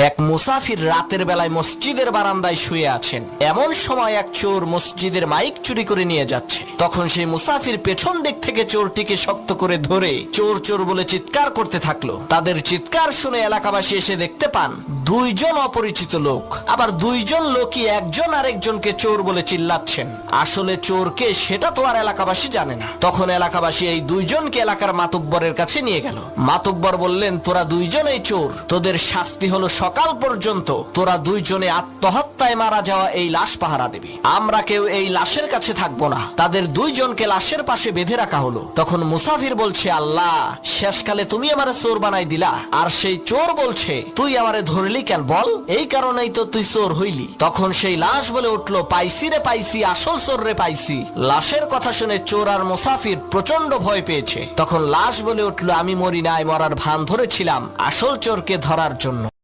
এক মুসাফির রাতের বেলায় মসজিদের বারান্দায় শুয়ে আছেন। এমন সময় এক চোর মসজিদের মাইক চুরি করে নিয়ে যাচ্ছে। তখন সেই মুসাফির পেছন দিক থেকে চোরটিকে শক্ত করে ধরে চোর চোর বলে চিৎকার করতে থাকলো। তাদের চিৎকার শুনে এলাকাবাসী এসে দেখতে পান দুইজন অপরিচিত লোক, আবার দুইজন লোকই একজন আরেকজনকে চোর বলে চিল্লাচ্ছেন। আসলে চোরকে সেটা তো আর এলাকাবাসী জানে না। তখন এলাকাবাসী এই দুইজনকে এলাকার মাতুব্বরের কাছে নিয়ে গেল। মাতুব্বর বললেন, তোরা দুইজনেই চোর, তোদের শাস্তি হলো সকাল পর্যন্ত তোরা দুইজনে আত্মহত্যায় মারা যাওয়া এই লাশ পাহারা দিবি। আমরা কেউ এই লাশের কাছে থাকবো না। তাদের দুইজনকে লাশের পাশে বেঁধে রাখা হলো। তখন মুসাফির বলছে, আল্লাহ, শেষকালে তুমি আমারে চোর বানাই দিলা। আর সেই চোর বলছে, তুই আমারে ধরলি কেন বল, এই কারণেই তো তুই চোর হইলি। তখন সেই লাশ বলে উঠলো, পাইছি রে পাইছি, আসল চোর রে পাইছি। লাশের কথা শুনে চোর আর মুসাফির প্রচন্ড ভয় পেয়েছে। তখন লাশ বলে উঠলো, আমি মরি নাই, মরার ভান ধরেছিলাম আসল চোরকে ধরার জন্য।